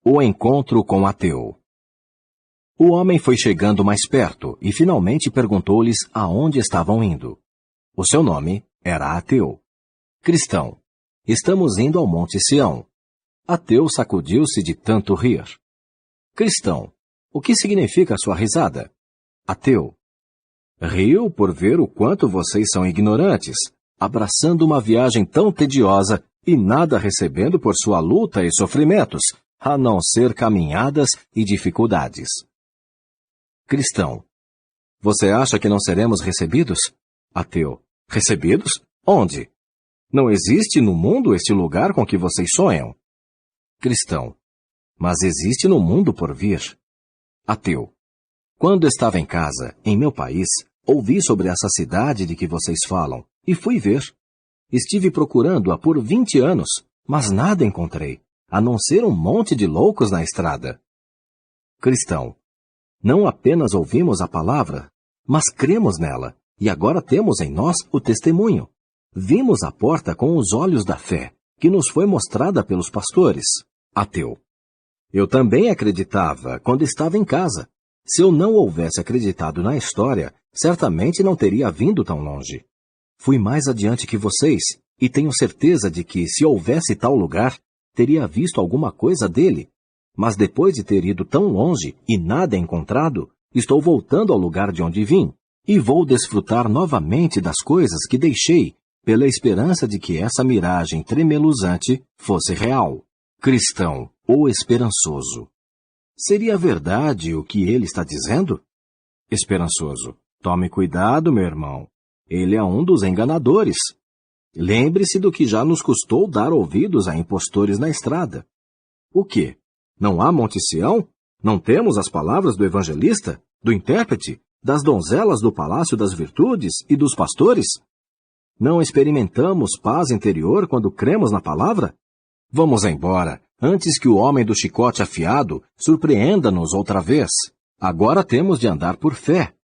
O encontro com Ateu. O homem foi chegando mais perto e finalmente perguntou-lhes aonde estavam indo. O seu nome era Ateu. Cristão: estamos indo ao Monte Sião. Ateu sacudiu-se de tanto rir. Cristão: o que significa sua risada? Ateu: rio por ver o quanto vocês são ignorantes, abraçando uma viagem tão tediosa e nada recebendo por sua luta e sofrimentos, a não ser caminhadas e dificuldades. Cristão: você acha que não seremos recebidos? Ateu: recebidos? Onde? Não existe no mundo este lugar com que vocês sonham. Cristão: mas existe no mundo por vir. Ateu: quando estava em casa, em meu país, ouvi sobre essa cidade de que vocês falam e fui ver. Estive procurando-a por 20 anos, mas nada encontrei, a não ser um monte de loucos na estrada. Cristão: não apenas ouvimos a palavra, mas cremos nela, e agora temos em nós o testemunho. Vimos a porta com os olhos da fé, que nos foi mostrada pelos pastores. Ateu: eu também acreditava quando estava em casa. Se eu não houvesse acreditado na história, certamente não teria vindo tão longe. Fui mais adiante que vocês, e tenho certeza de que, se houvesse tal lugar, teria visto alguma coisa dele. Mas depois de ter ido tão longe e nada encontrado, estou voltando ao lugar de onde vim, e vou desfrutar novamente das coisas que deixei, pela esperança de que essa miragem tremeluzante fosse real. Cristão, o esperançoso: seria verdade o que ele está dizendo? Esperançoso: tome cuidado, meu irmão. Ele é um dos enganadores. Lembre-se do que já nos custou dar ouvidos a impostores na estrada. O quê? Não há Monte Sião? Não temos as palavras do evangelista, do intérprete, das donzelas do Palácio das Virtudes e dos pastores? Não experimentamos paz interior quando cremos na palavra? Vamos embora, antes que o homem do chicote afiado surpreenda-nos outra vez. Agora temos de andar por fé.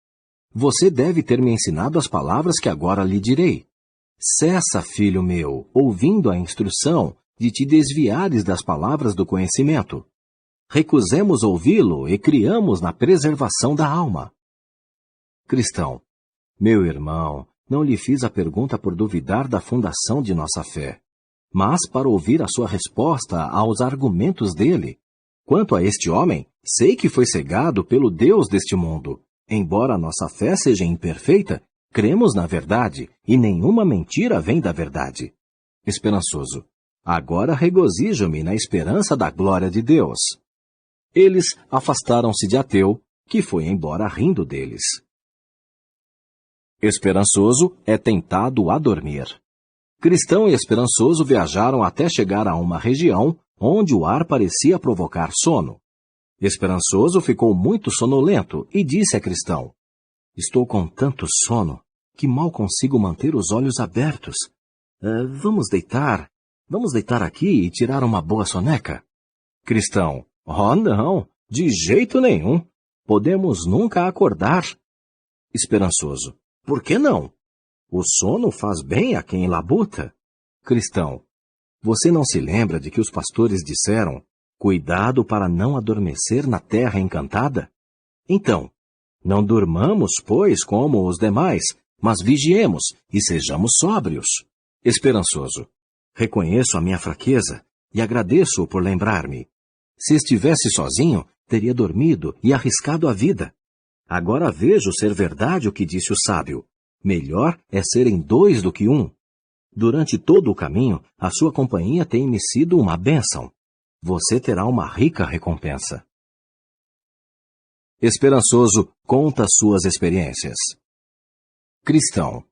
Você deve ter me ensinado as palavras que agora lhe direi. Cessa, filho meu, ouvindo a instrução, de te desviares das palavras do conhecimento. Recusemos ouvi-lo e criamos na preservação da alma. Cristão: meu irmão, não lhe fiz a pergunta por duvidar da fundação de nossa fé, mas para ouvir a sua resposta aos argumentos dele. Quanto a este homem, sei que foi cegado pelo Deus deste mundo. Embora nossa fé seja imperfeita, cremos na verdade, e nenhuma mentira vem da verdade. Esperançoso: agora regozijo-me na esperança da glória de Deus. Eles afastaram-se de Ateu, que foi embora rindo deles. Esperançoso é tentado a dormir. Cristão e esperançoso viajaram até chegar a uma região onde o ar parecia provocar sono. Esperançoso ficou muito sonolento e disse a Cristão: estou com tanto sono que mal consigo manter os olhos abertos. Vamos deitar aqui e tirar uma boa soneca? Cristão: oh, não, de jeito nenhum. Podemos nunca acordar. Esperançoso: por que não? O sono faz bem a quem labuta. Cristão: você não se lembra de que os pastores disseram: cuidado para não adormecer na terra encantada? Então, não durmamos, pois, como os demais, mas vigiemos e sejamos sóbrios. Esperançoso: reconheço a minha fraqueza e agradeço-o por lembrar-me. Se estivesse sozinho, teria dormido e arriscado a vida. Agora vejo ser verdade o que disse o sábio: melhor é serem 2 do que 1. Durante todo o caminho, a sua companhia tem-me sido uma bênção. Você terá uma rica recompensa. Esperançoso conta suas experiências. Cristão: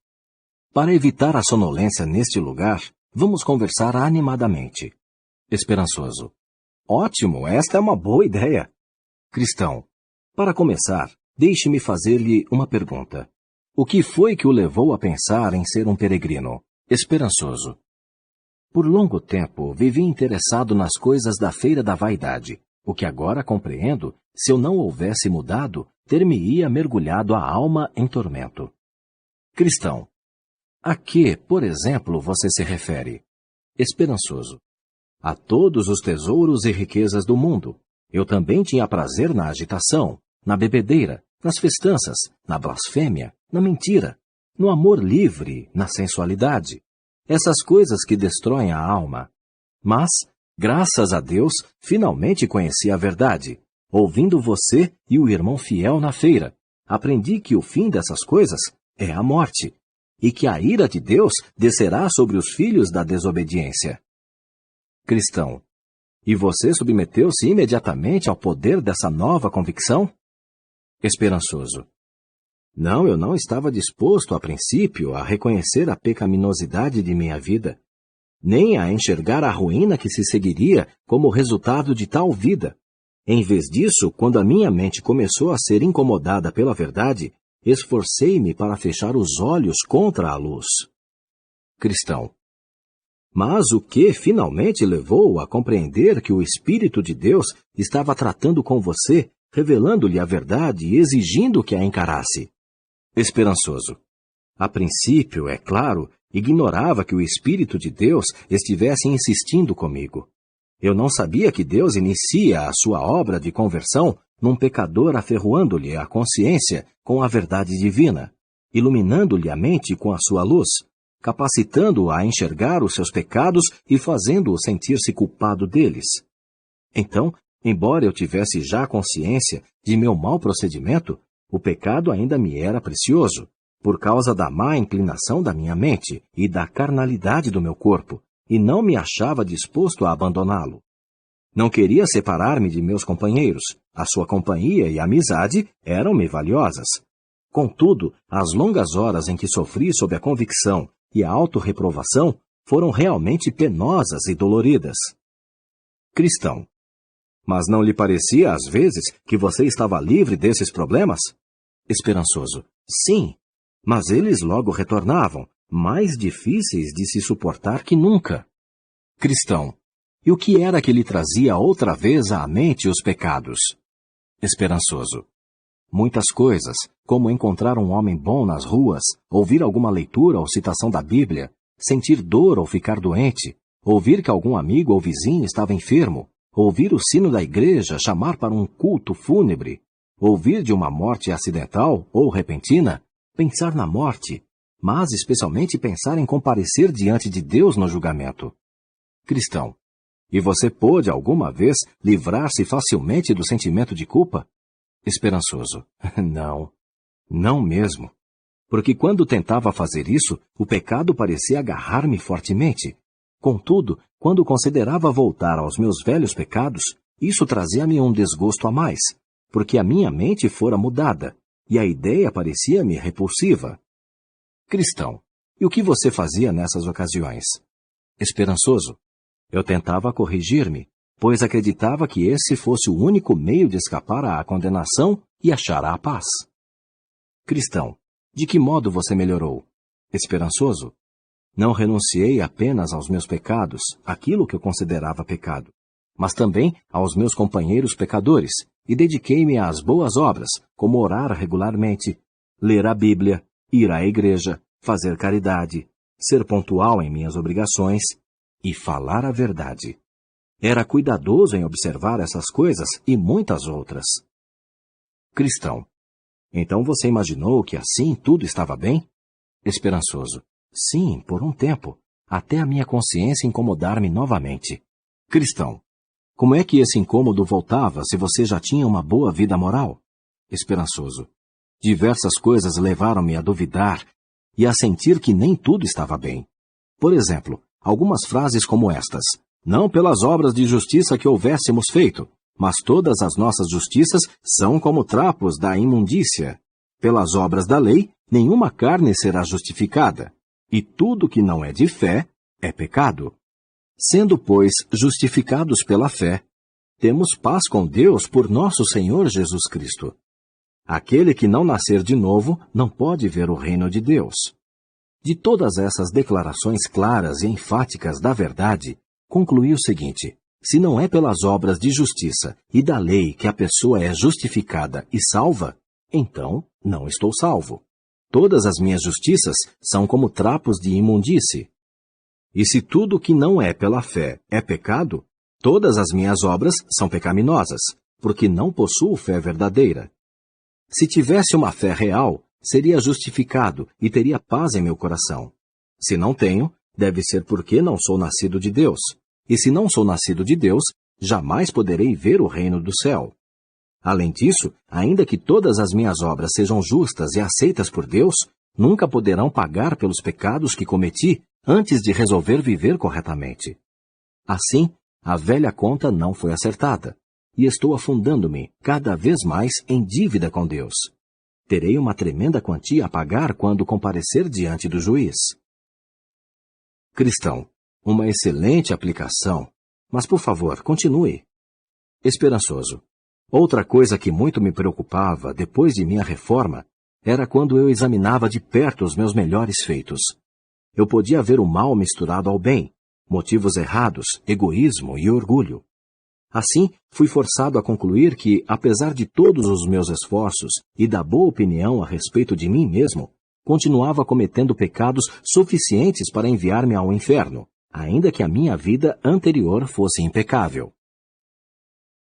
para evitar a sonolência neste lugar, vamos conversar animadamente. Esperançoso: ótimo, esta é uma boa ideia. Cristão: para começar, deixe-me fazer-lhe uma pergunta. O que foi que o levou a pensar em ser um peregrino? Esperançoso: por longo tempo vivi interessado nas coisas da feira da vaidade, o que agora compreendo, se eu não houvesse mudado, ter-me-ia mergulhado a alma em tormento. Cristão: a que, por exemplo, você se refere? Esperançoso: a todos os tesouros e riquezas do mundo. Eu também tinha prazer na agitação, na bebedeira, nas festanças, na blasfêmia, na mentira, no amor livre, na sensualidade. Essas coisas que destroem a alma. Mas, graças a Deus, finalmente conheci a verdade. Ouvindo você e o irmão fiel na feira, aprendi que o fim dessas coisas é a morte, e que a ira de Deus descerá sobre os filhos da desobediência. Cristão: e você submeteu-se imediatamente ao poder dessa nova convicção? Esperançoso: não, eu não estava disposto, a princípio, a reconhecer a pecaminosidade de minha vida, nem a enxergar a ruína que se seguiria como resultado de tal vida. Em vez disso, quando a minha mente começou a ser incomodada pela verdade, esforcei-me para fechar os olhos contra a luz. Cristão: mas o que finalmente levou a compreender que o Espírito de Deus estava tratando com você, revelando-lhe a verdade e exigindo que a encarasse? Esperançoso: a princípio, é claro, ignorava que o Espírito de Deus estivesse insistindo comigo. Eu não sabia que Deus inicia a sua obra de conversão num pecador aferroando-lhe a consciência com a verdade divina, iluminando-lhe a mente com a sua luz, capacitando-o a enxergar os seus pecados e fazendo-o sentir-se culpado deles. Então, embora eu tivesse já consciência de meu mau procedimento, o pecado ainda me era precioso, por causa da má inclinação da minha mente e da carnalidade do meu corpo, e não me achava disposto a abandoná-lo. Não queria separar-me de meus companheiros. A sua companhia e amizade eram-me valiosas. Contudo, as longas horas em que sofri sob a convicção e a autorreprovação foram realmente penosas e doloridas. Cristão: mas não lhe parecia, às vezes, que você estava livre desses problemas? Esperançoso: sim, mas eles logo retornavam, mais difíceis de se suportar que nunca. Cristão: e o que era que lhe trazia outra vez à mente os pecados? Esperançoso: muitas coisas, como encontrar um homem bom nas ruas, ouvir alguma leitura ou citação da Bíblia, sentir dor ou ficar doente, ouvir que algum amigo ou vizinho estava enfermo, ouvir o sino da igreja chamar para um culto fúnebre, ouvir de uma morte acidental ou repentina, pensar na morte, mas especialmente pensar em comparecer diante de Deus no julgamento. Cristão: e você pôde alguma vez livrar-se facilmente do sentimento de culpa? Esperançoso: não, não mesmo. Porque quando tentava fazer isso, o pecado parecia agarrar-me fortemente. Contudo, quando considerava voltar aos meus velhos pecados, isso trazia-me um desgosto a mais, porque a minha mente fora mudada, e a ideia parecia-me repulsiva. Cristão: e o que você fazia nessas ocasiões? Esperançoso: eu tentava corrigir-me, pois acreditava que esse fosse o único meio de escapar à condenação e achar a paz. Cristão: de que modo você melhorou? Esperançoso: não renunciei apenas aos meus pecados, aquilo que eu considerava pecado, mas também aos meus companheiros pecadores, e dediquei-me às boas obras, como orar regularmente, ler a Bíblia, ir à igreja, fazer caridade, ser pontual em minhas obrigações e falar a verdade. Era cuidadoso em observar essas coisas e muitas outras. Cristão: então você imaginou que assim tudo estava bem? Esperançoso: sim, por um tempo, até a minha consciência incomodar-me novamente. Cristão: como é que esse incômodo voltava se você já tinha uma boa vida moral? Esperançoso: diversas coisas levaram-me a duvidar e a sentir que nem tudo estava bem. Por exemplo, algumas frases como estas: não pelas obras de justiça que houvéssemos feito, mas todas as nossas justiças são como trapos da imundícia. Pelas obras da lei, nenhuma carne será justificada, e tudo que não é de fé é pecado. Sendo, pois, justificados pela fé, temos paz com Deus por nosso Senhor Jesus Cristo. Aquele que não nascer de novo não pode ver o reino de Deus. De todas essas declarações claras e enfáticas da verdade, concluí o seguinte: se não é pelas obras de justiça e da lei que a pessoa é justificada e salva, então não estou salvo. Todas as minhas justiças são como trapos de imundície. E se tudo que não é pela fé é pecado, todas as minhas obras são pecaminosas, porque não possuo fé verdadeira. Se tivesse uma fé real, seria justificado e teria paz em meu coração. Se não tenho, deve ser porque não sou nascido de Deus. E se não sou nascido de Deus, jamais poderei ver o reino do céu. Além disso, ainda que todas as minhas obras sejam justas e aceitas por Deus, nunca poderão pagar pelos pecados que cometi antes de resolver viver corretamente. Assim, a velha conta não foi acertada, e estou afundando-me cada vez mais em dívida com Deus. Terei uma tremenda quantia a pagar quando comparecer diante do juiz. Cristão, uma excelente aplicação, mas por favor, continue. Esperançoso. Outra coisa que muito me preocupava depois de minha reforma era quando eu examinava de perto os meus melhores feitos. Eu podia ver o mal misturado ao bem, motivos errados, egoísmo e orgulho. Assim, fui forçado a concluir que, apesar de todos os meus esforços e da boa opinião a respeito de mim mesmo, continuava cometendo pecados suficientes para enviar-me ao inferno, ainda que a minha vida anterior fosse impecável.